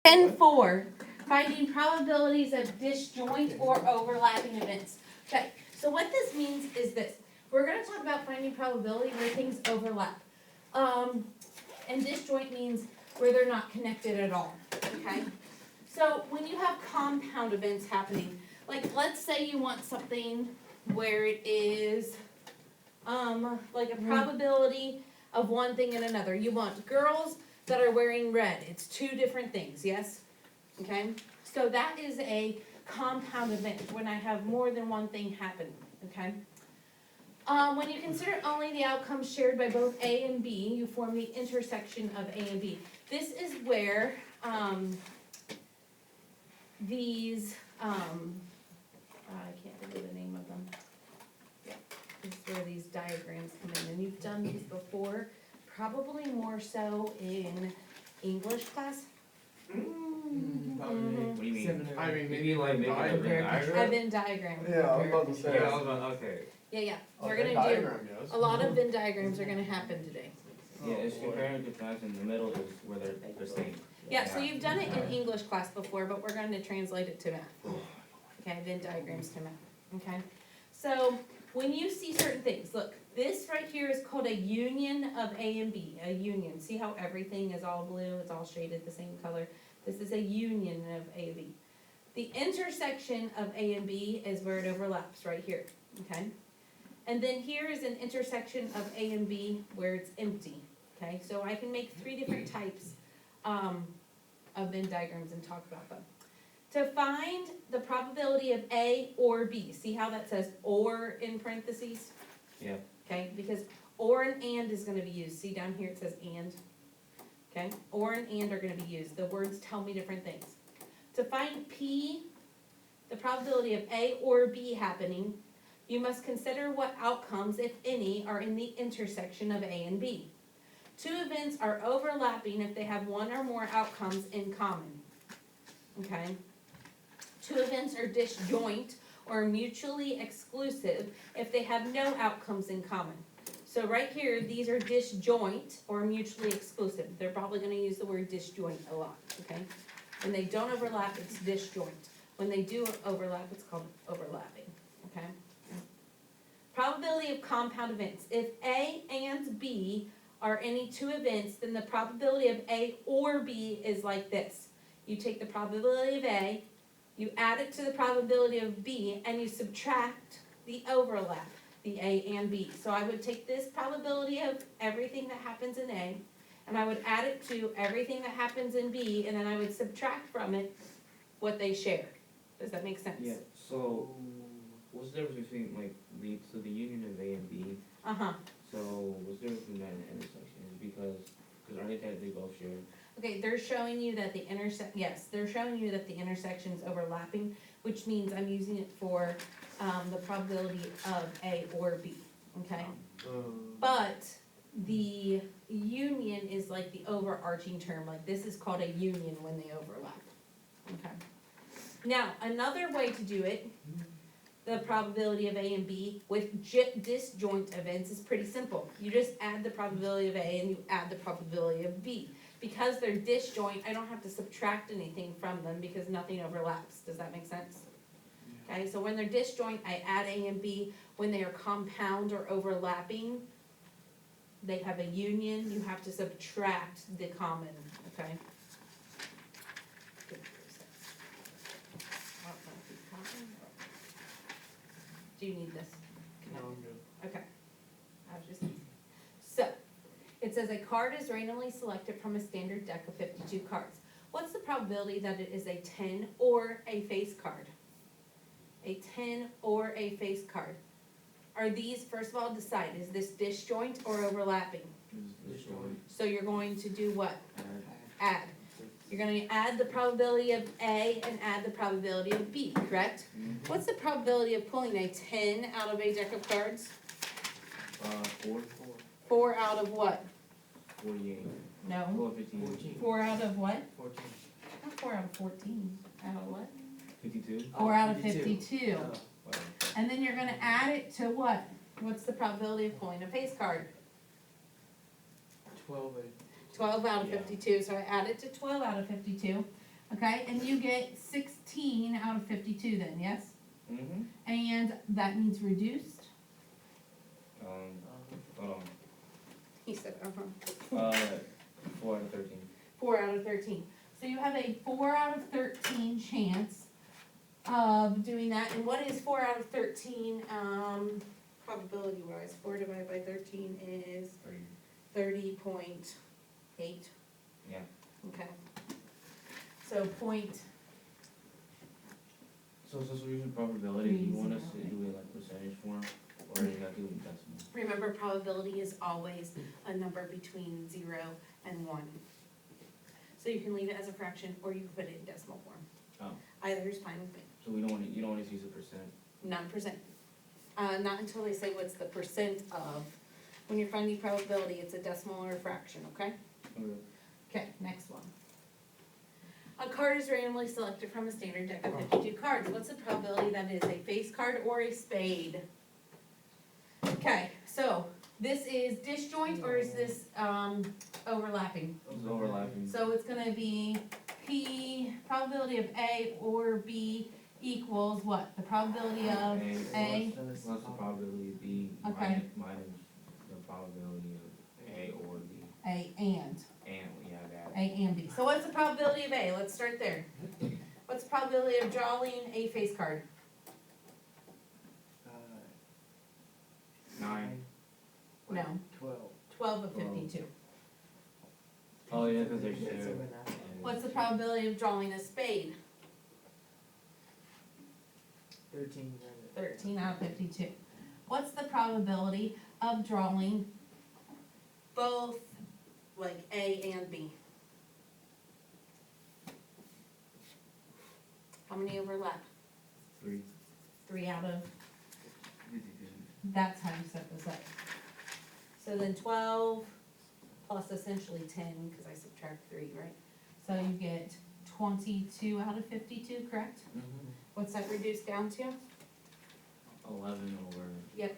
10-4, finding probabilities of disjoint or overlapping events. Okay, so what this means is this. We're going to talk about finding probability where things overlap. And disjoint means where they're not connected at all, okay? So when you have compound events happening, like let's say you want something where it is like a probability of one thing and another. You want girls that are wearing red. It's two different things, yes? Okay? So that is a compound event when I have more than one thing happen, okay? When you consider only the outcomes shared by both A and B, you form the intersection of A and B. This is where these, I can't think of the name of them. Yeah, this is where these diagrams come in, and you've done these before, probably more so in English class. What do you mean? I mean, Maybe like diagram? I've been diagram. Yeah, I'm about to say. Yeah, I was about, okay. Yeah, we're Okay, gonna do, diagram, yes. a lot of Venn diagrams are gonna happen today. Yeah, it's comparing and contrast, in the middle is where they're the same. Yeah, so you've done it in English class before, but we're going to translate it to math. Okay, Venn diagrams to math, okay? So, when you see certain things, look, this right here is called a union of A and B, a union. See how everything is all blue, it's all shaded the same color? This is a union of A and B. The intersection of A and B is where it overlaps, right here, okay? And then here is an intersection of A and B where it's empty, okay? So I can make three different types of Venn diagrams and talk about them. To find the probability of A or B, see how that says or in parentheses? Yeah. Okay, because or and is gonna be used. See down here it says and. Okay, or and are gonna be used. The words tell me different things. To find P, the probability of A or B happening, you must consider what outcomes, if any, are in the intersection of A and B. Two events are overlapping if they have one or more outcomes in common. Okay? Two events are disjoint or mutually exclusive if they have no outcomes in common. So right here, these are disjoint or mutually exclusive. They're probably going to use the word disjoint a lot. Okay? When they don't overlap, it's disjoint. When they do overlap, it's called overlapping. Okay? Probability of compound events. If A and B are any two events, then the probability of A or B is like this. You take the probability of A, you add it to the probability of B, and you subtract the overlap, the A and B. So I would take this probability of everything that happens in A, and I would add it to everything that happens in B, and then I would subtract from it what they share. Does that make sense? Yeah, so what's the difference between so the union of A and B? Uh-huh. So what's the difference between that and intersection? Is because are they technically both shared? Okay, they're showing you that the they're showing you that the intersection is overlapping, which means I'm using it for the probability of A or B, okay? But the union is like the overarching term, like this is called a union when they overlap, okay? Now, another way to do it, the probability of A and B with disjoint events is pretty simple. You just add the probability of A and you add the probability of B. Because they're disjoint, I don't have to subtract anything from them because nothing overlaps. Does that make sense? Okay, so when they're disjoint, I add A and B. When they are compound or overlapping, they have a union. You have to subtract the common, okay? Do you need this? No, I'm good. Okay. I was just, so, it says a card is randomly selected from a standard deck of 52 cards. What's the probability that it is a 10 or a face card? A 10 or a face card. Are these, first of all, decide, is this disjoint or overlapping? Disjoint. So you're going to do what? Add. You're going to add the probability of A and add the probability of B, correct? What's the probability of pulling a 10 out of a deck of cards? 4. 4 out of what? 48. No. 4, 15. 4 out of what? 14. Not 4 out of 14. Out of what? 52. 4 out of 52. Wow. And then you're going to add it to what? What's the probability of pulling a face card? 12. 12 out of 52. So I added to 12 out of 52. Okay, and you get 16 out of 52 then, yes? Mm-hmm. And that means reduced? Hold on. He said, 4 out of 13. 4 out of 13. So you have a 4 out of 13 chance of doing that. And what is 4 out of 13, probability wise? 4 divided by 13 is 30.8. Yeah. Okay. So point, So solution probability, do you want us to 3, 0, do it like percentage form, or do you have to do it in decimal? remember probability is always a number between 0 and 1. So you can leave it as a fraction or you can put it in decimal form. Oh. Either is fine with me. So you don't want to use a percent? Not percent. Not until they say what's the percent of. When you're finding probability, it's a decimal or a fraction, okay? Okay. Okay, next one. A card is randomly selected from a standard deck of 52 cards. What's the probability that it is a face card or a spade? Okay, so this is disjoint or is this overlapping? It's overlapping. So it's gonna be P, probability of A or B equals what? The probability of A? Plus the probability of B Okay. minus the probability of A or B. A and. And, yeah, that. A and B. So what's the probability of A? Let's start there. What's the probability of drawing a face card? 9. No. 12. 12 of 52. Oh, yeah, because they're It's shared. even out. What's the probability of drawing a spade? 13. 13 out of 52. What's the probability of drawing both, like A and B? How many overlap? 3. 3 out of, that's how you set this up. So then 12 plus essentially 10, because I subtract 3, right? So you get 22 out of 52, correct? Mm-hmm. What's that reduced down to? 11 over. Yep.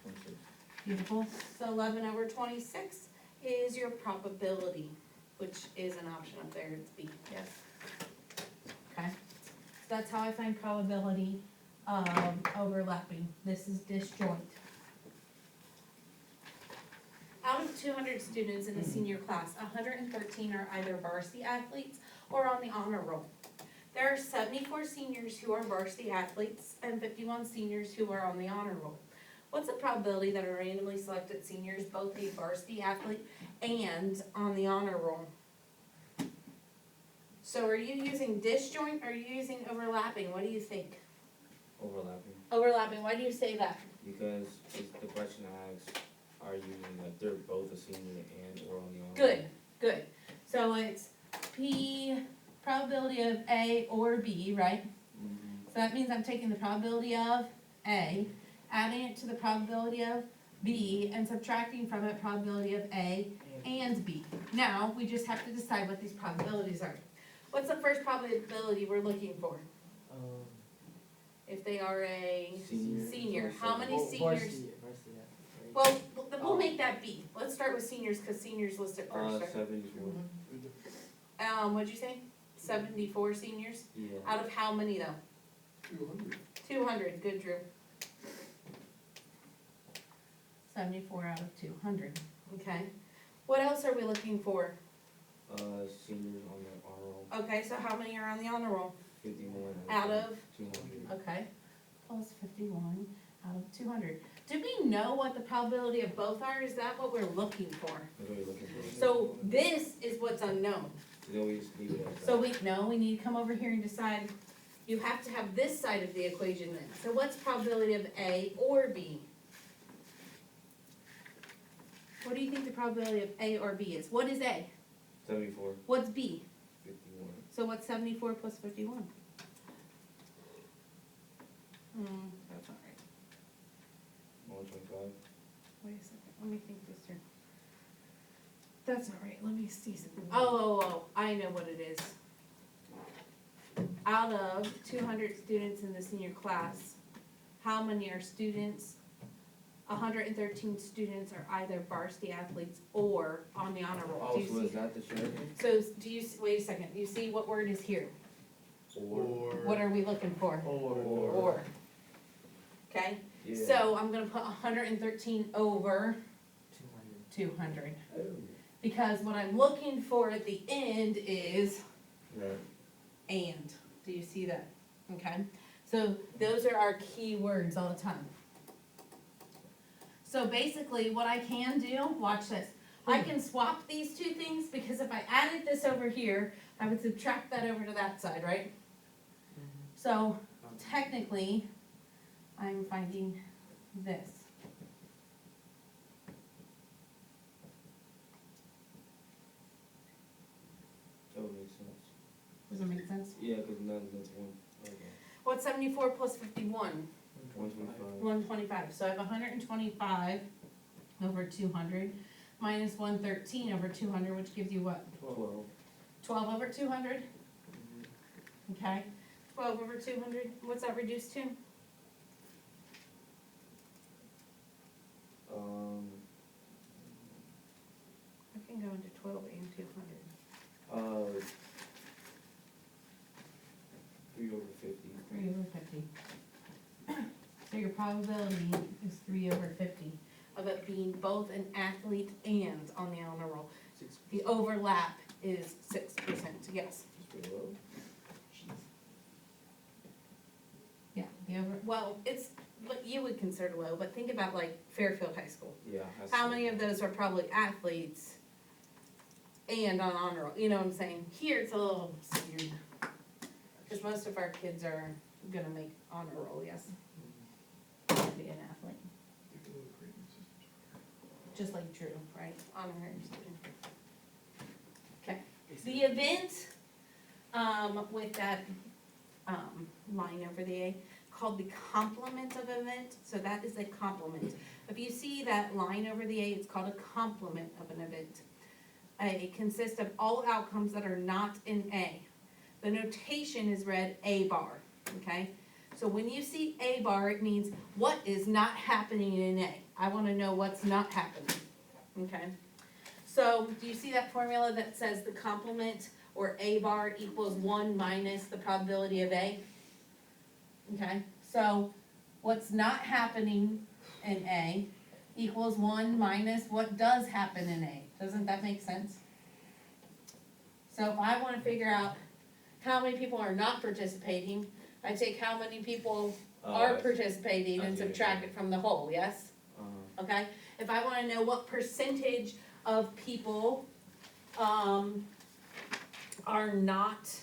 26. Beautiful. So 11 over 26 is your probability, which is an option up there, it's B, yes. Okay, so that's how I find probability of overlapping. This is disjoint. Out of 200 students in the senior class, 113 are either varsity athletes or on the honor roll. There are 74 seniors who are varsity athletes and 51 seniors who are on the honor roll. What's the probability that a randomly selected senior is both a varsity athlete and on the honor roll? So are you using disjoint or are you using overlapping? What do you think? Overlapping. Overlapping, why do you say that? Because it's the question asks, are you, like, they're both a senior and or on the honor? Good, good. So it's P, probability of A or B, right? Mm-hmm. So that means I'm taking the probability of A, adding it to the probability of B, and subtracting from it probability of A and B. Now, we just have to decide what these probabilities are. What's the first probability we're looking for? If they are a senior, how many seniors? Well, we'll make that B. Let's start with seniors, because seniors listed first, right? 74. What'd you say? 74 seniors? Yeah. Out of how many though? 200. 200, good Drew. 74 out of 200, okay. What else are we looking for? Seniors on the honor roll. Okay, so how many are on the honor roll? 51. Out of? 200. Okay, plus 51 out of 200. Do we know what the probability of both are? Is that what we're looking for? That's what you're looking for. So this is what's unknown. Then we just leave it as So that. we need to come over here and decide, you have to have this side of the equation then. So what's probability of A or B? What do you think the probability of A or B is? What is A? 74. What's B? 51. So what's 74 plus 51? That's all right. 125. Wait a second, let me think this through. That's all right, let me see something. Oh, I know what it is. Out of 200 students in the senior class, how many are students 113 students are either varsity athletes or on the honor roll. Oh, Do you so see? is that the sheriff? So, do you, wait a second, you see what word is here? What are we looking for? Or. Okay, Yeah. so I'm gonna put 113 over 200. Because what I'm looking for at the end is Right. and. Do you see that? Okay, so those are our key words all the time. So basically, what I can do, watch this. I can swap these two things because if I added this over here, I would subtract that over to that side, right? So technically, I'm finding this. That would make sense. Does that make sense? Yeah, cause that's one, okay. What's 74 plus 51? 125. 125. So I have 125 over 200 minus 113 over 200, which gives you what? 12. 12 over 200? Okay. 12 over 200. What's that reduced to? I can go into 12 and 200. 3 over 50. 3 over 50. So your probability is 3 over 50 of it being both an athlete and on the honor roll. The overlap is 6%, yes. That's pretty low. Yeah, the over, well, it's what you would consider low, but think about like Fairfield High School. Yeah. How many of those are probably athletes and on honor roll? You know what I'm saying? Here it's a little skewed. Because most of our kids are gonna make honor roll, yes. Be an athlete. Just like Drew, right? Honorary student. Okay. The event, with that, line over the A, called the complement of event, so that is a complement. If you see that line over the A, it's called a complement of an event. It consists of all outcomes that are not in A. The notation is read A bar, okay? So when you see A bar, it means what is not happening in A. I wanna know what's not happening, okay? So, do you see that formula that says the complement or A bar equals 1 minus the probability of A? Okay, so what's not happening in A equals 1 minus what does happen in A. Doesn't that make sense? So if I wanna figure out how many people are not participating, I take how many people are participating and subtract it from the whole, yes? Okay, if I wanna know what percentage of people, are not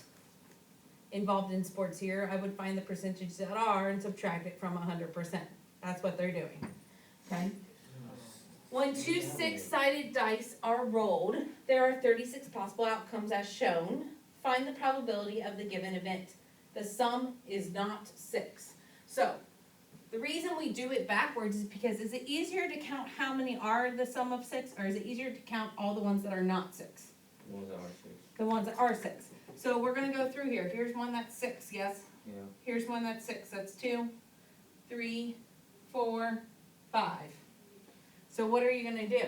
involved in sports here, I would find the percentage that are and subtract it from 100%. That's what they're doing, okay? When two six-sided dice are rolled, there are 36 possible outcomes as shown. Find the probability of the given event. The sum is not 6. So, the reason we do it backwards is because is it easier to count how many are the sum of 6, or is it easier to count all the ones that are not 6? The ones that are 6. The ones that are 6. So we're gonna go through here. Here's one that's 6, yes? Yeah. Here's one that's 6, that's 2, 3, 4, 5. So what are you gonna do?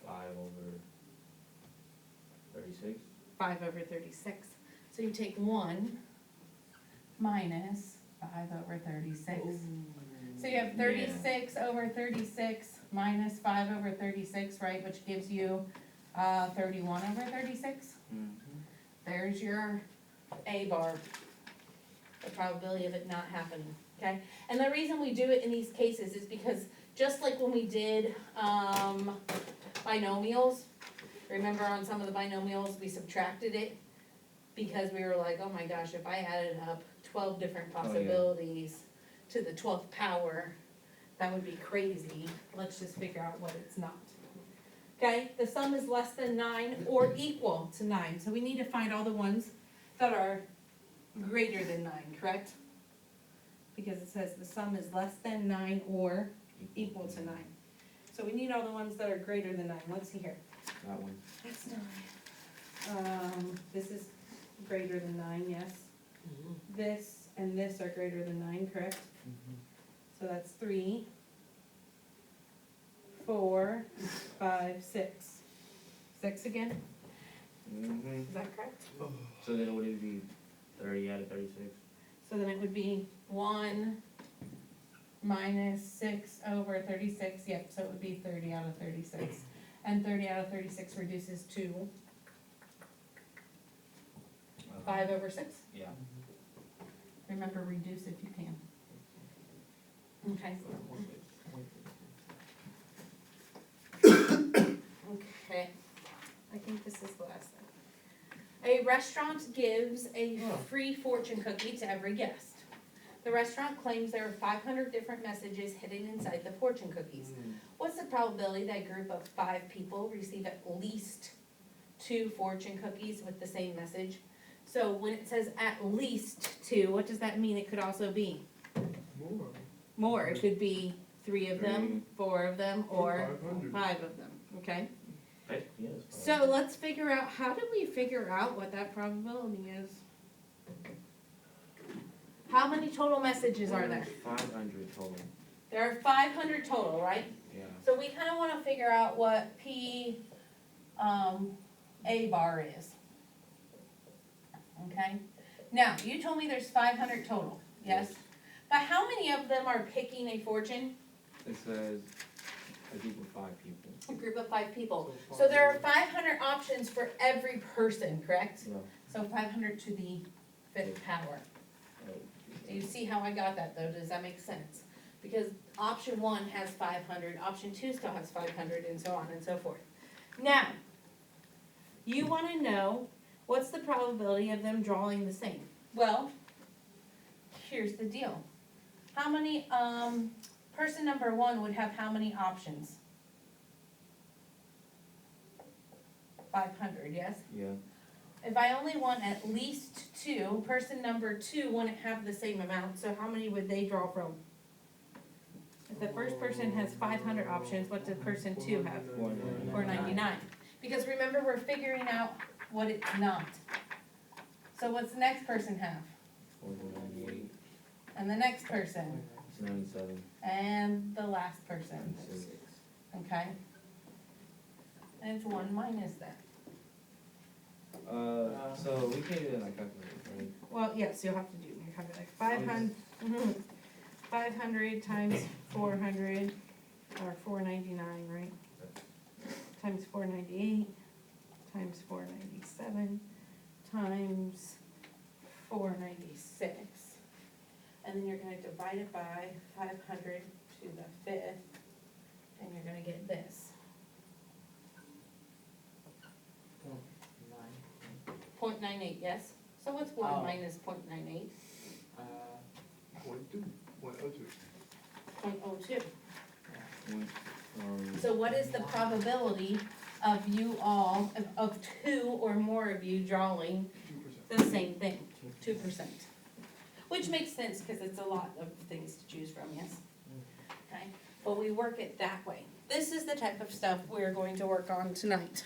5 over 36. 5 over 36. So you take 1 minus 5 over 36. So you have 36 over 36 minus 5 over 36, right, which gives you 31 over 36. There's your A bar, the probability of it not happening, okay? And the reason we do it in these cases is because just like when we did binomials, remember on some of the binomials, we subtracted it because we were like, oh my gosh, if I added up 12 different possibilities to the 12th power, that would be crazy. Let's just figure out what it's not. Okay, the sum is less than 9 or equal to 9. So we need to find all the ones that are greater than 9, correct? Because it says the sum is less than 9 or equal to 9. So we need all the ones that are greater than 9. Let's see here. That one. That's 9. This is greater than 9, yes. This and this are greater than 9, correct? So that's 3, 4, 5, 6. 6 again, Mm-hmm. is that correct? So then would it be 30 out of 36? So then it would be 1 minus 6 over 36, yep, so it would be 30 out of 36. And 30 out of 36 reduces to 5 over 6. Yeah. Remember, reduce if you can. Okay. Okay, I think this is the last thing. A restaurant gives a free fortune cookie to every guest. The restaurant claims there are 500 different messages hidden inside the fortune cookies. What's the probability that a group of 5 people receive at least 2 fortune cookies with the same message? So when it says at least 2, what does that mean? It could also be More. more. It could be 3 of them, 4 of them, or 500. 5 of them, okay? Yes. So let's figure out, how do we figure out what that probability is? How many total messages are there? 500 total. There are 500 total, right? Yeah. So we kind of want to figure out what P, A bar is. Okay? Now, you told me there's 500 total, yes? But how many of them are picking a fortune? It says a group of 5 people. A group of 5 people. So there are 500 options for every person, correct? Yeah. So 500 to the 5th power. Do you see how I got that though? Does that make sense? Because option 1 has 500, option 2 still has 500, and so on and so forth. Now, you want to know what's the probability of them drawing the same? Well, here's the deal. How many, person number 1 would have how many options? 500, yes? Yeah. If I only want at least 2, person number 2 wouldn't have the same amount, so how many would they draw from? If the first person has 500 options, what does person 2 have? 499. Because remember, we're figuring out what it's not. So what's the next person have? 498. And the next person? It's 97. And the last person? 96. Okay? And it's 1 minus that. So we can't do that like calculator, right? Well, yes, you'll have to do your calculator. 500 times 400, or 499, right? Times 498, times 497, times 496. And then you're gonna divide it by 500 to the 5th, and you're gonna get this. 0.98, yes? So what's 1 Oh. minus 0.98? 0.2. 0.02. 0.02. One, So what is the probability of you all, of 2 or more of you drawing 2%. the same thing? 2%. Which makes sense, because it's a lot of things to choose from, yes? Okay, but we work it that way. This is the type of stuff we're going to work on tonight.